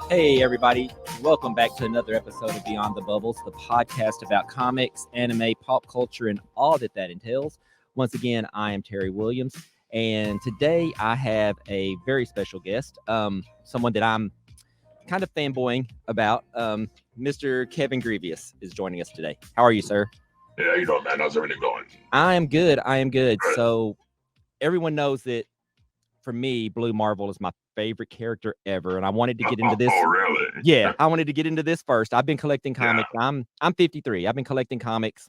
Hey, everybody. Welcome back to another episode of Beyond the Bubbles, the podcast about comics, anime, pop culture, and all that entails. Once again, I am Terry Williams, and today I have a very special guest, someone that I'm kind of fanboying about. Mr. Kevin Grevioux is joining us today. How are you, sir? Yeah, you know, man, how's everything going? I am good. Good. So, everyone knows that for me, Blue Marvel is my favorite character ever, and I wanted to get into this. Oh, really? Yeah, I wanted to get into this first. I've been collecting comics. Yeah. I'm 53. I've been collecting comics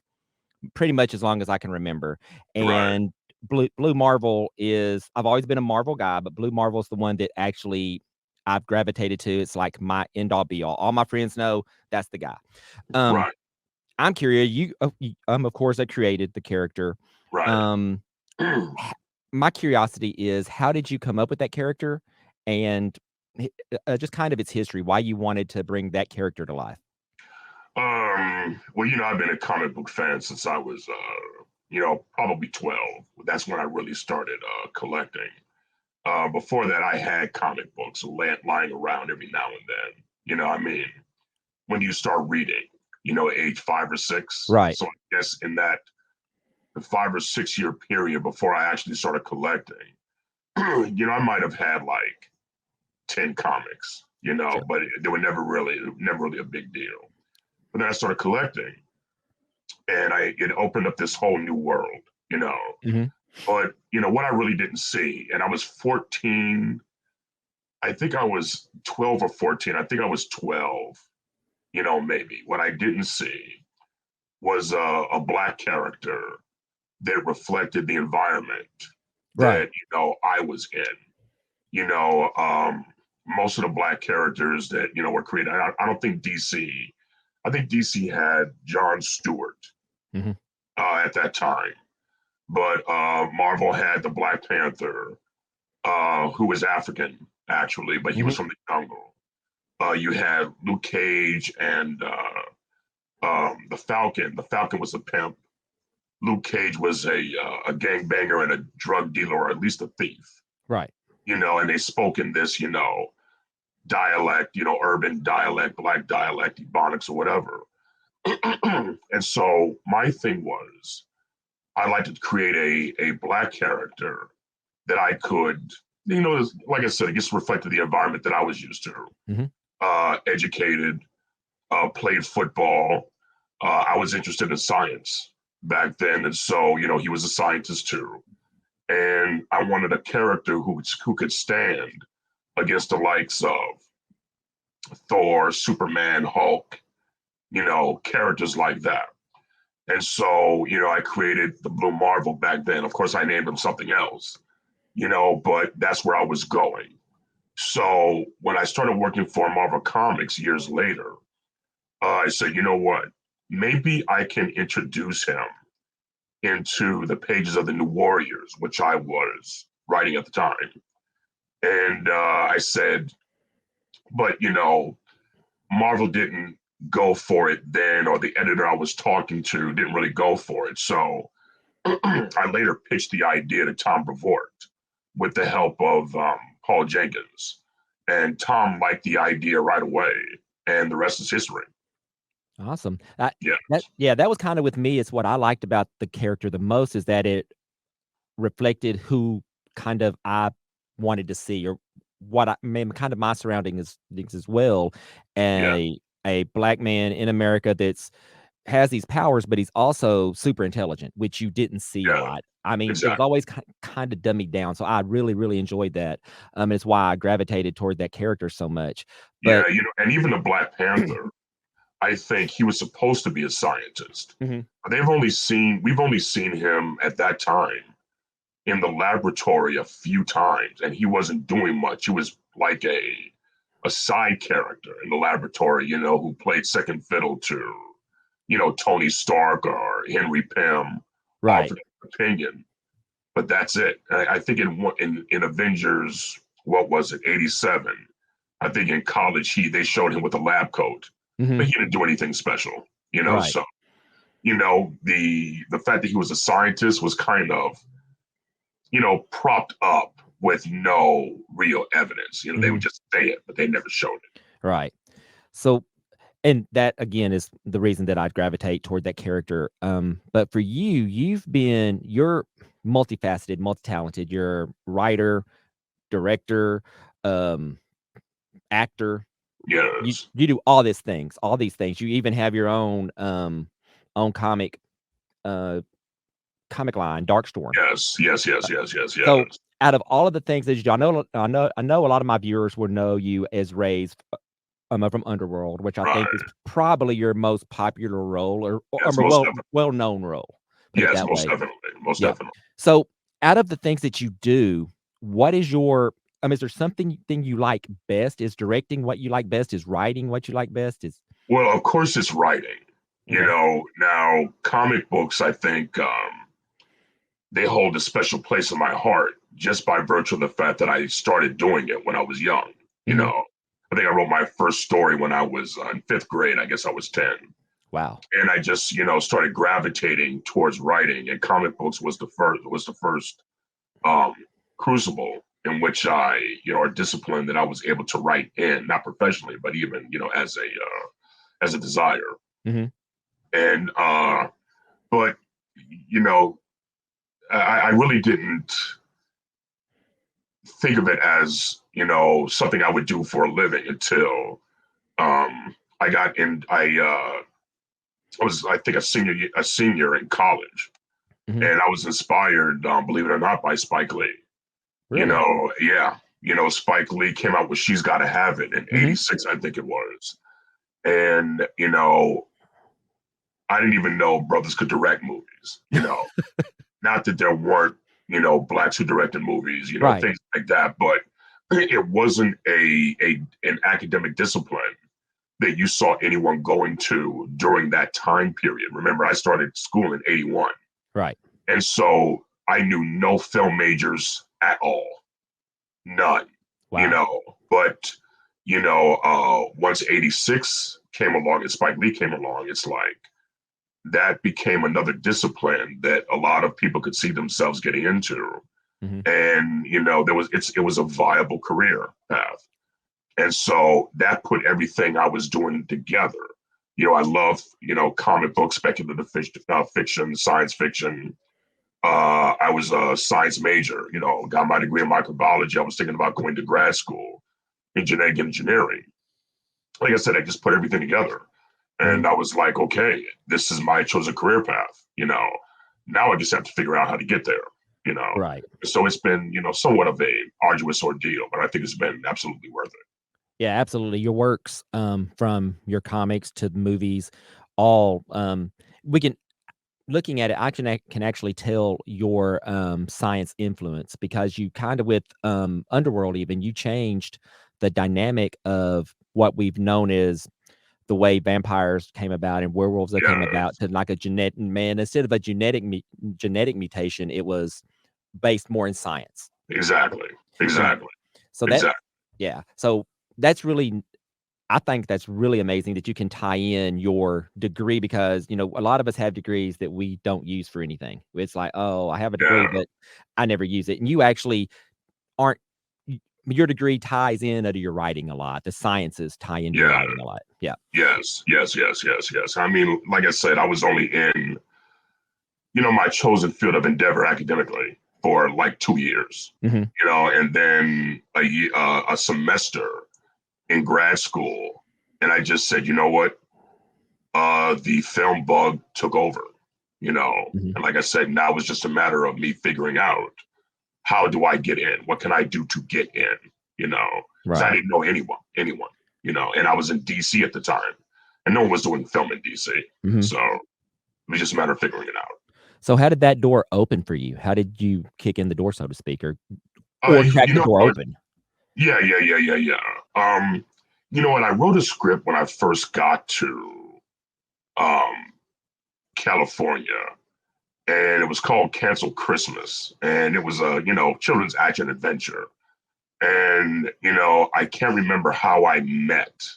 pretty much as long as I can remember. And Blue Marvel is, I've always been a Marvel guy, but Blue Marvel is the one that actually I've gravitated to. It's like my end all be all. All my friends know that's the guy. Right. I'm curious. You of course, I created the character. Right. My curiosity is, how did you come up with that character, and just kind of its history, why you wanted to bring that character to life? Well, you know, I've been a comic book fan since I was, probably 12. That's when I really started collecting. Before that, I had comic books lying around every now and then. You know, I mean, when you start reading, age 5 or 6. Right. So I guess in that 5 or 6 year period before I actually started collecting, I might have had like 10 comics, Sure. but they were never really a big deal. But then I started collecting, and it opened up this whole new world, Mm-hmm. But what I really didn't see, and I was 14. I think I was 12 or 14. I think I was 12. Maybe what I didn't see was a black character that reflected the environment Right. that I was in. Most of the black characters that were created. I don't think DC. I think DC had John Stewart Mm-hmm. at that time, but Marvel had the Black Panther, who was African actually, but he was from the jungle. You had Luke Cage and the Falcon. The Falcon was a pimp. Luke Cage was a gangbanger and a drug dealer, or at least a thief. Right. And they spoke in this, dialect, urban dialect, black dialect, ebonics or whatever. And so my thing was, I like to create a black character that I could, like I said, it just reflected the environment that I was used to. Educated, played football. I was interested in science back then, and so he was a scientist too. And I wanted a character who could stand against the likes of Thor, Superman, Hulk, characters like that. And so, I created the Blue Marvel back then. Of course, I named him something else, but that's where I was going. So when I started working for Marvel Comics years later, I said, you know what? Maybe I can introduce him into the pages of the New Warriors, which I was writing at the time. And I said, but, Marvel didn't go for it then, or the editor I was talking to didn't really go for it. So I later pitched the idea to Tom Brevoort with the help of Paul Jenkins. And Tom liked the idea right away, and the rest is history. Awesome. That was kind of with me. It's what I liked about the character the most, is that it reflected who kind of I wanted to see, or what I mean, kind of my surroundings as well. A black man in America has these powers, but he's also super intelligent, which you didn't see a lot. I mean, It was always kind of dummied down. So I really, really enjoyed that. It's why I gravitated toward that character so much. But, and even the Black Panther, I think he was supposed to be a scientist. Mm-hmm. We've only seen him at that time in the laboratory a few times, and he wasn't doing much. He was like a side character in the laboratory, who played second fiddle to, Tony Stark or Henry Pym, right? Opinion, but that's it. I think in Avengers, what was it, 87? I think in college they showed him with a lab coat, but he didn't do anything special, Right. So, the fact that he was a scientist was kind of, propped up with no real evidence. They would just say it, but they never showed it. Right. So, and that again is the reason that I'd gravitate toward that character. But for you, you're multifaceted, multi-talented. You're writer, director, um, actor. You Yes. you do all these things. You even have your own uh comic line, Darkstorm. Yes. Yes. Uh, Yes. Yes. Yes. So Yes. out of all of the things that you do, I know a lot of my viewers will know you as Raze from Underworld, which I think is Right. probably your most popular role or Yes. more Most definitely. well-known role, put it Yes. that Most way. definitely. Most Yeah. definitely. So, out of the things that you do, what is your is there something thing you like best? Is directing what you like best? Is writing what you like best? Is Well, of course, it's writing. Okay. Now comic books, I think they hold a special place in my heart just by virtue of the fact that I started doing it when I was young. You Mhm. know, I think I wrote my first story when I was in fifth grade. I guess I was 10. Wow. And I just, started gravitating towards writing, and comic books was the first um, crucible in which I, or discipline that I was able to write in, not professionally, but even, as a desire. Mhm. And but you know, I really didn't think of it as something I would do for a living until I got in. I was, I think, a senior in college, Mhm. and I was inspired, believe it or not, by Spike Lee. Really? Yeah. Spike Lee came out with "She's Gotta Have It" in Mhm. '86, I think it was, and I didn't even know brothers could direct movies. Not that there weren't, blacks who directed movies, Right. things like that, but it wasn't an academic discipline that you saw anyone going to during that time period. Remember, I started school in '81. Right. And so I knew no film majors at all, none, Wow. but, once '86 came along and Spike Lee came along, it's like that became another discipline that a lot of people could see themselves getting into. Mhm. And, it was a viable career path. And so that put everything I was doing together. I love, comic books, speculative fiction, science fiction. I was a science major, got my degree in microbiology. I was thinking about going to grad school in genetic engineering. Like I said, I just put everything together. Mhm. And I was like, okay, this is my chosen career path. Now I just have to figure out how to get there. You know, Right. so it's been, somewhat of a arduous ordeal, but I think it's been absolutely worth it. Yeah, absolutely. Your works, from your comics to the movies, all, we can looking at it, I can actually tell your, science influence because you kinda with, Underworld even, you changed the dynamic of what we've known as the way vampires came about and werewolves that came Yeah, about to like a genetic man instead of a genetic mutation, it was based more in science. exactly, And exactly, so that exactly. yeah, so that's really I think that's really amazing that you can tie in your degree because, a lot of us have degrees that we don't use for anything. It's like, "Oh, I have a degree, Yeah, but I never use it." And you actually aren't y your degree ties in into your writing a lot. The sciences tie into your yeah, writing a lot. Yeah. yes, yes, yes, yes, yes. I mean, like I said, I was only in, my chosen field of endeavor academically for like 2 years, Mhm. and then a semester in grad school, and I just said, you know what, the film bug took over, Mhm. and like I said, now it's just a matter of me figuring out how do I get in, what can I do to get in, because I Right. didn't know anyone, and I was in DC at the time, and no one was doing film in DC, Mhm. so it was just a matter of figuring it out. So how did that door open for you? How did you kick in the door, so to speak, Uh, or you, crack you the know door what? open? Yeah, yeah, yeah, yeah, yeah. And I wrote a script when I first got to um, California, and it was called Cancel Christmas, and it was a children's action adventure. And I can't remember how I met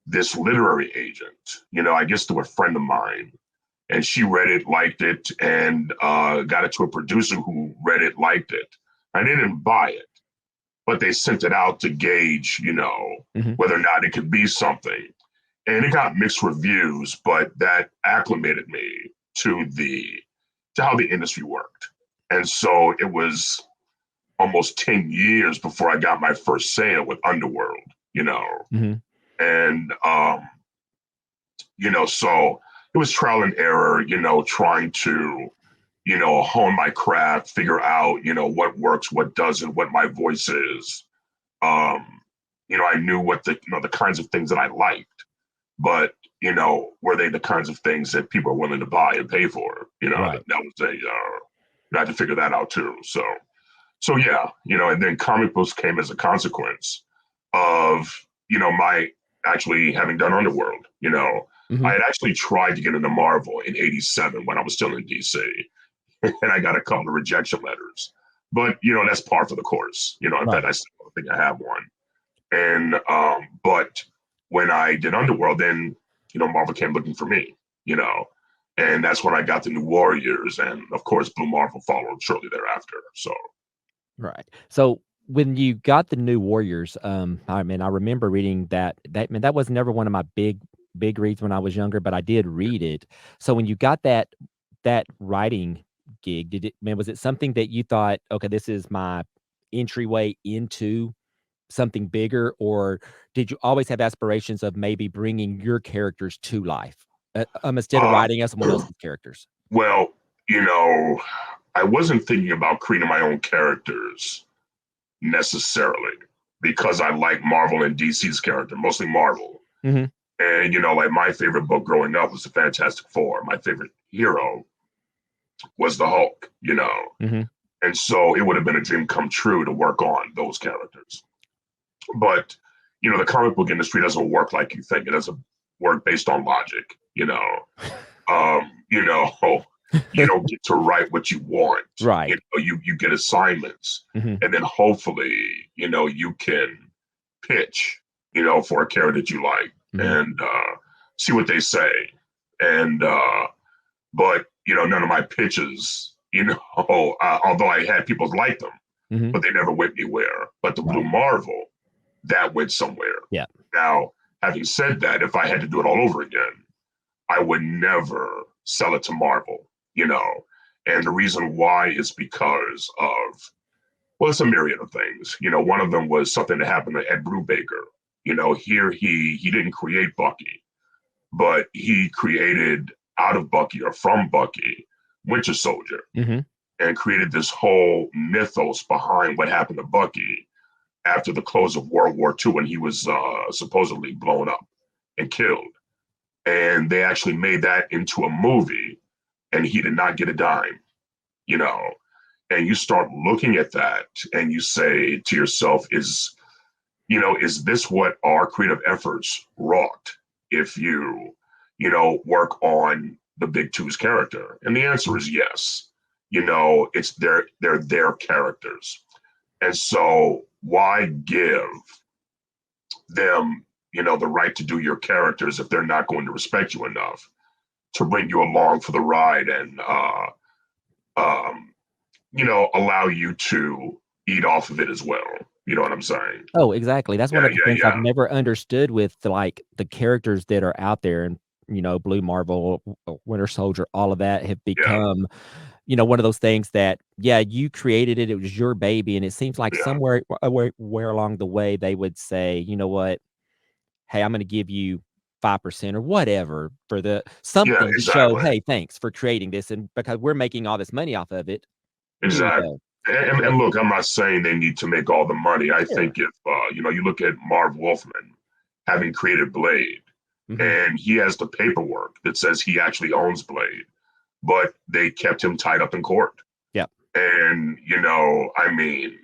this literary agent. I guess through a friend of mine, and she read it, liked it, and got it to a producer who read it, liked it. I didn't buy it. but they sent it out to gauge, whether or not it could be something. And it got mixed reviews, but that acclimated me to how the industry worked. And so it was almost 10 years before I got my first sale with Underworld, Mm-hmm. and so it was trial and error, trying to, hone my craft, figure out, what works, what doesn't, what my voice is. I knew what the kinds of things that I liked, but, were they the kinds of things that people are willing to buy and pay for? Right. That was I had to figure that out too. So yeah, and then comic books came as a consequence of, my actually having done Underworld. Mm-hmm. I had actually tried to get into Marvel in '87 when I was still in DC, and I got a couple of rejection letters. But that's par for the course. In Right. fact, I still don't think I have one. And but when I did Underworld, then Marvel came looking for me. And that's when I got the New Warriors, and of course, Blue Marvel followed shortly thereafter. So. Right. So when you got the New Warriors, I mean, I remember reading that. That was never one of my big reads when I was younger, but I did read it. So when you got that writing gig, was it something that you thought, okay, this is my entryway into something bigger, or did you always have aspirations of maybe bringing your characters to life, instead of writing as someone else's characters? Well, I wasn't thinking about creating my own characters necessarily because I like Marvel and DC's character, mostly Marvel. Mm-hmm. And, like my favorite book growing up was the Fantastic Four. My favorite hero was the Hulk, Mm-hmm. And so it would have been a dream come true to work on those characters. But, the comic book industry doesn't work like you think. It doesn't work based on logic, um, you know, you don't get to write what you want. Right. You get assignments, Mm-hmm. and then hopefully, you can pitch, for a character that you like, Mm-hmm. and see what they say. And but none of my pitches, although I had people like them, Mm-hmm. but they never went anywhere. But the Blue Right. Marvel, that went somewhere. Yeah. Now, having said that, if I had to do it all over again, I would never sell it to Marvel, And the reason why is because of, well, it's a myriad of things. One of them was something that happened to Ed Brubaker. Here he didn't create Bucky, but he created out of Bucky or from Bucky, Winter Soldier, Mm-hmm. and created this whole mythos behind what happened to Bucky after the close of World War II when he was supposedly blown up and killed. And they actually made that into a movie, and he did not get a dime, And you start looking at that and you say to yourself, is this what our creative efforts wrought if you, work on the Big Two's character? And the answer is yes. It's they're their characters. And so why give them, the right to do your characters if they're not going to respect you enough to bring you along for the ride and, allow you to eat off of it as well. You know what I'm saying? Oh, exactly. That's one of the things I've Yeah. never understood with the characters that are out there, and Blue Marvel, Winter Soldier, all of that have become, one of those things that, yeah, you created it, it was your baby, and it seems like somewhere where along the way they would say, you know what, hey, I'm going to give you 5% or whatever for the Yeah, something to show, exactly. hey, thanks for creating this, and because we're making all this money off of it, here you Exactly. go. And look, I'm not saying they need to make all the money. I Sure. think if, you look at Marv Wolfman having created Blade, Mm-hmm. and he has the paperwork that says he actually owns Blade, but they kept him tied up in court. Yep. And, I mean,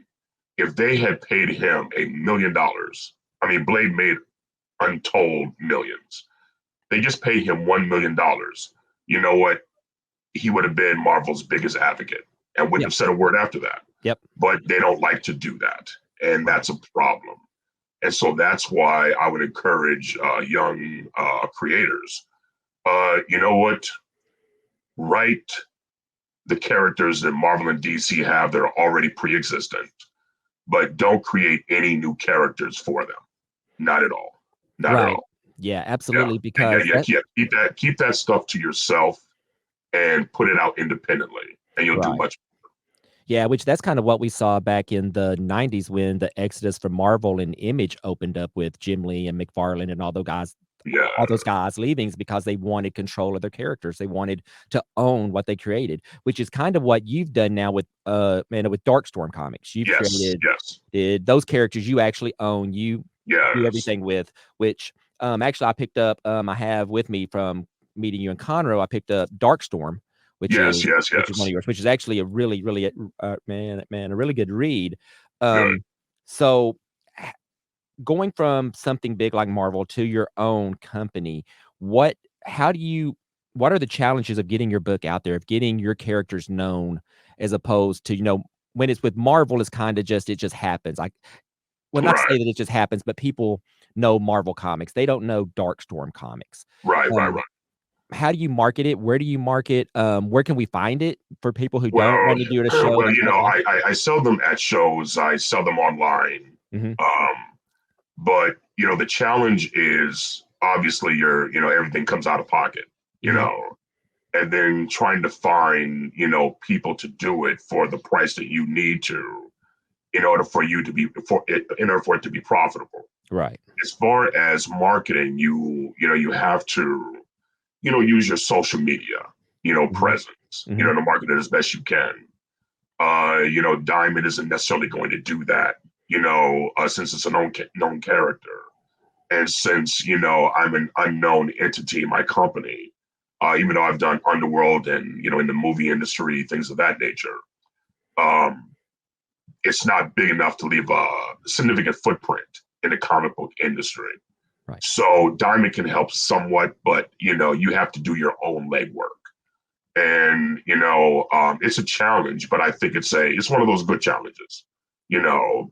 if they had paid him $1 million, I mean, Blade made untold millions. They just paid him $1 million. You know what? He would have been Marvel's biggest advocate and wouldn't have said a word after that. Yep. But they don't like to do that. And that's a problem. And so that's why I would encourage young creators, you know what? Write the characters that Marvel and DC have that are already pre-existent. but don't create any new characters for them. Not at all. Not at Right. all. Yeah, Yeah. absolutely. Yeah, Because yeah, that yeah. Keep that stuff to yourself and put it out independently, and you'll do right. much. Yeah, which that's kind of what we saw back in the 90s when the exodus from Marvel and Image opened up with Jim Lee and McFarlane and Yeah. all those guys leaving because they wanted control of their characters. They wanted to own what they created, which is kind of what you've done now with with Darkstorm Comics. You've Yes. created Yes. those characters you actually own, you do Yes. everything with, which actually I picked up I have with me from meeting you in Conroe, I picked up Darkstorm, Yes. Yes. which is one of Yes. yours, which is actually a really, really man, a really good read. Good. So going from something big like Marvel to your own company, what how do you what are the challenges of getting your book out there, of getting your characters known as opposed to, when it's with Marvel, it's kind of just it just happens. Well, not to Right. say that it just happens, but people know Marvel Comics. They don't know Darkstorm Comics. Right. Right. Um, Right. how do you market it? Where do you market? Where can we find it for people who don't Well, run into it a show well, and stuff like I sell them at shows. I sell them online. Mhm, Um, but the challenge is obviously everything comes out of pocket. You mhm, know, and then trying to find people to do it for the price that you need to in order for you to be in order for it to be profitable. right, As far as marketing, you have to use your social media mhm, presence mhm, to market it as best you can. Diamond isn't necessarily going to do that since it's a known character, and since I'm an unknown entity in my company, even though I've done Underworld and in the movie industry, things of that nature. um, it's not big enough to leave a significant footprint in the comic book industry. right, So Diamond can help somewhat, but you have to do your own legwork. And it's a challenge, but I think it's one of those good challenges.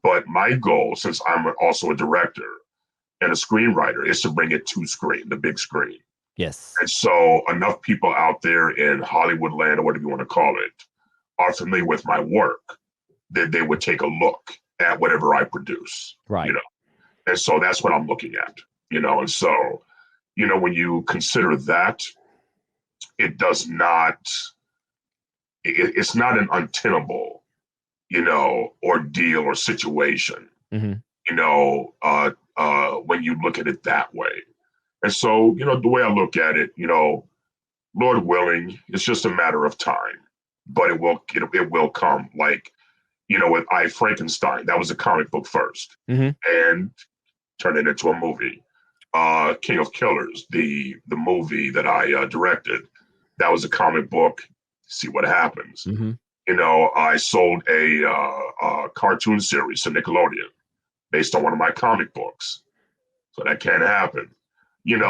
But my goal, since I'm also a director and a screenwriter, is to bring it to screen, the big screen. yes, And so enough people out there in Hollywood land, or whatever you want to call it, are familiar with my work that they would take a look at whatever I produce. right, And so that's what I'm looking at. And so when you consider that, it does not it's not an untenable ordeal or situation mhm, when you look at it that way. And so the way I look at it, Lord willing, it's just a matter of time, but it will come. Like with I Frankenstein, that was a comic book first, mhm, and turned it into a movie. King of Killers, the movie that I directed, that was a comic book. See what happens. mhm, I sold a cartoon series to Nickelodeon based on one of my comic books, so that can happen.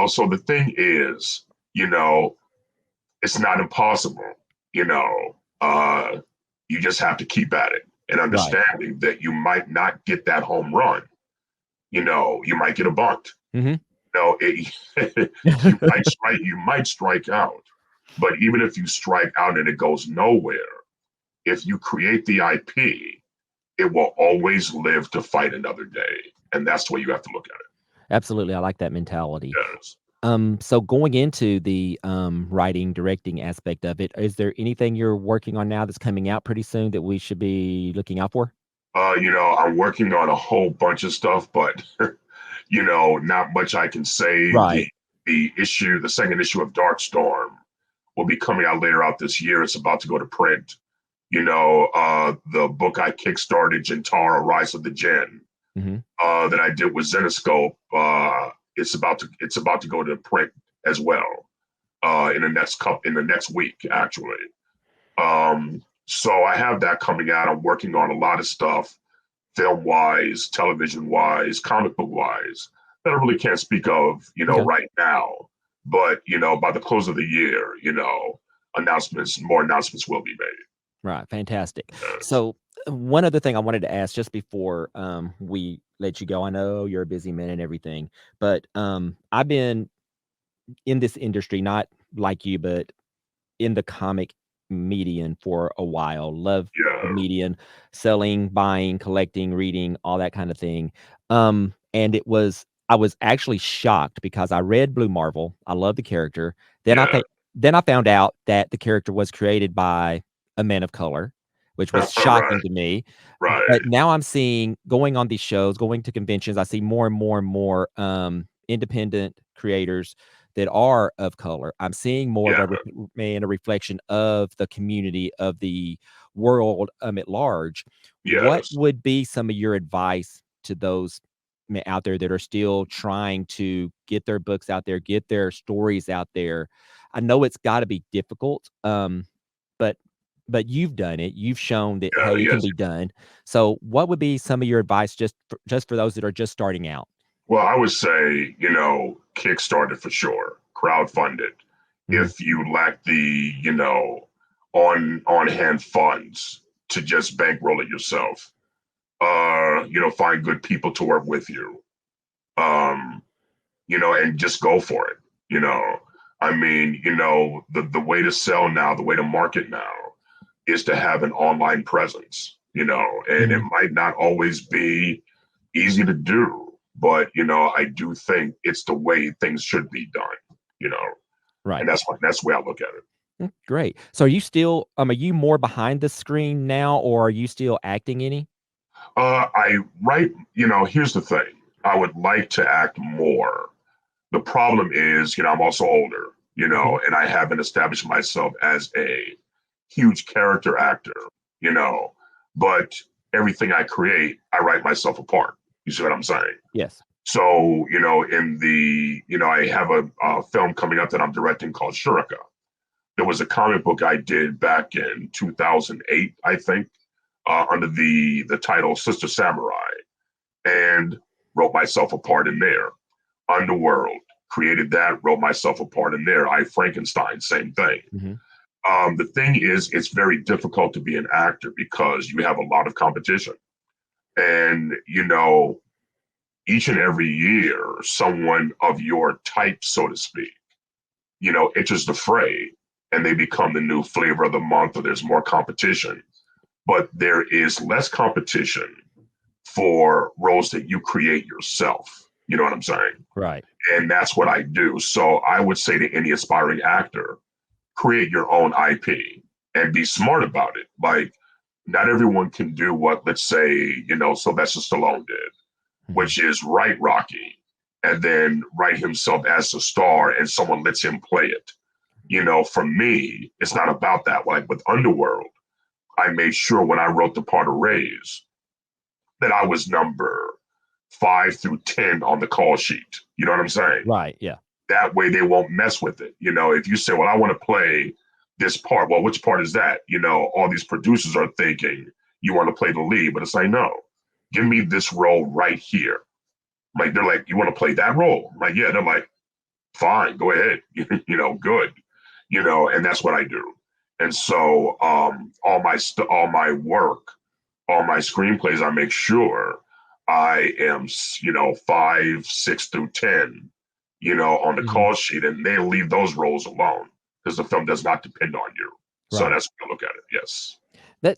So the thing is, it's not impossible. You know, uh, you just have to keep at it and right, understanding that you might not get that home run. You might get a bunt. mhm. You might strike out. But even if you strike out and it goes nowhere, if you create the IP, it will always live to fight another day. And that's the way you have to look at it. Absolutely, I like that mentality. Yes. So going into the, writing, directing aspect of it, is there anything you're working on now that's coming out pretty soon that we should be looking out for? I'm working on a whole bunch of stuff, but not much I can say. Right. The second issue of Darkstorm will be coming out later out this year. It's about to go to print. The book I kickstarted, Gentara, Rise of the Jinn, Mhm. that I did with Zenoscope, it's about to go to print as well in the next week actually. So I have that coming out. I'm working on a lot of stuff, film wise, television wise, comic book wise, that I really can't speak of, Okay. right now. But by the close of the year, more announcements will be made. Right, fantastic. Yes. So, one other thing I wanted to ask just before, we let you go, I know you're a busy man and everything, but, I've been in this industry, not like you, but in the comic median for a while. Love the Yeah. median, selling, buying, collecting, reading, all that kind of thing. And I was actually shocked because I read Blue Marvel. I love the character. Then Yeah. then I found out that the character was created by a man of color, which was Right. shocking to me. Right. But now I'm seeing, going on these shows, going to conventions, I see more and more and more independent creators that are of color. I'm seeing more of Yeah. a reflection of the community, of the world at large. What Yes. would be some of your advice to those out there that are still trying to get their books out there, get their stories out there? I know it's got to be difficult, but you've done it. You've shown that, Yeah. hey, it can Yes. be done. So, what would be some of your advice just for those that are just starting out? Well, I would say, Kickstarter for sure, crowdfunded. Mhm, If you lack the, on hand funds to just bankroll it yourself, find good people to work with you, um, and just go for it. I mean, the way to sell now, the way to market now is to have an online presence, and it mhm, might not always be easy to do, but I do think it's the way things should be done, right. and that's the way I look at it. Great. So, are you more behind the screen now, or are you still acting any? I write, here's the thing. I would like to act more. The problem is, I'm also older, Mhm, and I haven't established myself as a huge character actor, you know, but everything I create, I write myself apart. You see what I'm saying? yes. So, I have a film coming up that I'm directing called Shurika. There was a comic book I did back in 2008, I think, under the title Sister Samurai, and wrote myself a part in there. Underworld, created that, wrote myself a part in there. I Frankenstein, same thing. Mhm, The thing is, it's very difficult to be an actor because you have a lot of competition. And, each and every year, someone of your type, so to speak, enters the fray and they become the new flavor of the month, or there's more competition. But there is less competition for roles that you create yourself. You know what I'm saying? right. And that's what I do. So I would say to any aspiring actor, create your own IP and be smart about it. Like, not everyone can do what, let's say, Sylvester Stallone did, Mhm, which is write Rocky and then write himself as a star and someone lets him play it. For me, it's not about that. Like with Underworld, I made sure when I wrote the part of Raze that I was number 5 through 10 on the call sheet. You know what I'm saying? right, yeah. That way they won't mess with it. If you say, well, I want to play this part, well, which part is that? All these producers are thinking you want to play the lead, but it's like, no, give me this role right here. Like, they're like, you want to play that role? I'm like, yeah. They're like, fine, go ahead. Good. And that's what I do. And so all my work, all my screenplays, I make sure I am, 5, 6 through 10, on the Mhm, call sheet, and they leave those roles alone because the film does not depend on you. So right. that's what I look at it. Yes. That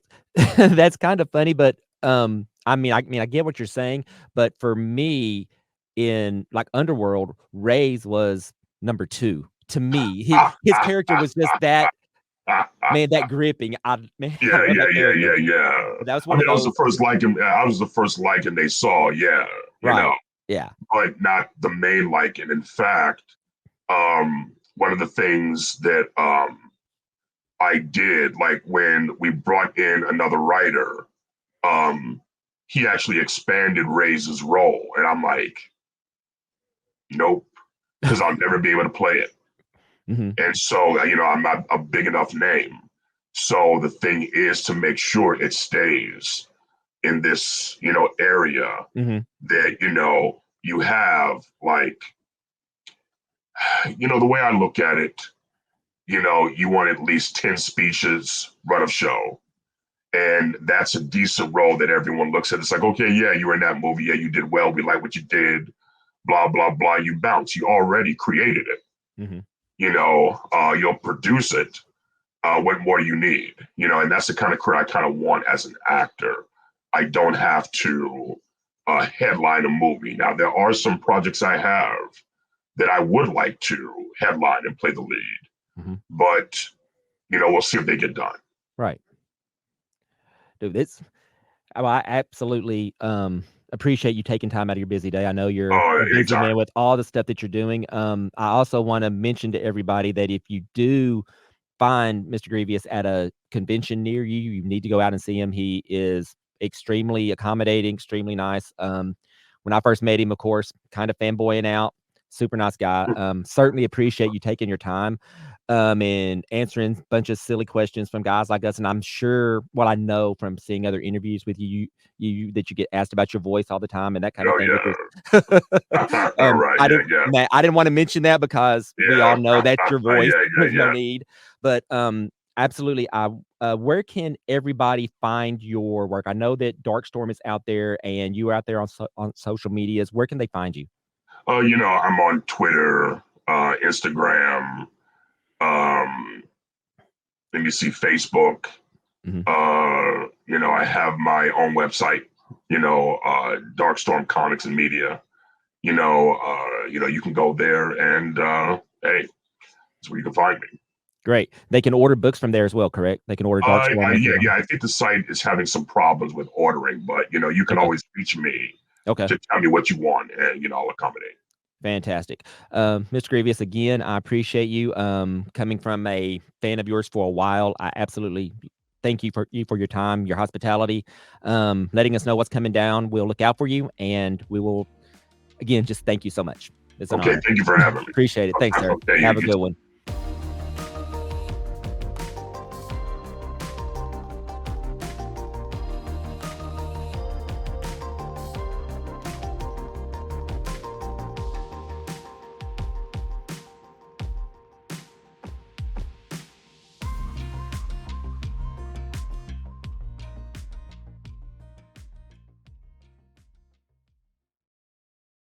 that's kind of funny, but, I get what you're saying, but for me, in, like, Underworld, Raze was number 2 to me. His character was just that, man, that gripping. Man, I Yeah, love yeah, that yeah, character. yeah, yeah. But that was I one mean, of those. I was the first Lycan they saw. Yeah, Right. Yeah. but not the main Lycan. In fact, one of the things that I did, like when we brought in another writer, um, he actually expanded Raze's role, and I'm like, nope, because I'll never be able to play it. Mhm, And so, I'm not a big enough name. So the thing is to make sure it stays in this, area mhm, that, you have like, the way I look at it, you want at least 10 speeches, run of show. And that's a decent role that everyone looks at. It's like, okay, yeah, you were in that movie. Yeah, you did well. We like what you did. Blah, blah, blah. You bounce. You already created it. mhm, You'll produce it. what more do you need? You know, and that's the kind of career I kind of want as an actor. I don't have to headline a movie. Now, there are some projects I have that I would like to headline and play the lead, but you know, we'll see if they get done. Right. Dude, I absolutely appreciate you taking time out of your busy day. I know you're a busy man with all the stuff that you're doing. I also want to mention to everybody that if you do find Mr. Grevioux at a convention near you, you need to go out and see him. He is extremely accommodating, extremely nice. When I first met him, of course, kind of fanboying out, super nice guy. Certainly appreciate you taking your time and answering a bunch of silly questions from guys like us. And I'm sure what I know from seeing other interviews with you that you get asked about your voice all the time and that kind of thing. I didn't want to mention that because we all know that's your voice. There's no need. But absolutely, where can everybody find your work? I know that Darkstorm is out there and you are out there on social medias. Where can they find you? You know, I'm on Twitter, Instagram, let me see, Facebook. You know, I have my own website, you know, Darkstorm Comics and Media. You know, you can go there and hey, that's where you can find me. Great. They can order books from there as well, correct? They can order Darkstorm. Yeah. I think the site is having some problems with ordering, but you know, you can always reach me to tell me what you want, and you know, I'll accommodate. Fantastic. Mr. Grevioux, again, I appreciate you coming from a fan of yours for a while. I absolutely thank you for your time, your hospitality, letting us know what's coming down. We'll look out for you, and we will, again, just thank you so much. It's an honor. Thank you for having me. Appreciate it. Thanks, sir. Have a good one.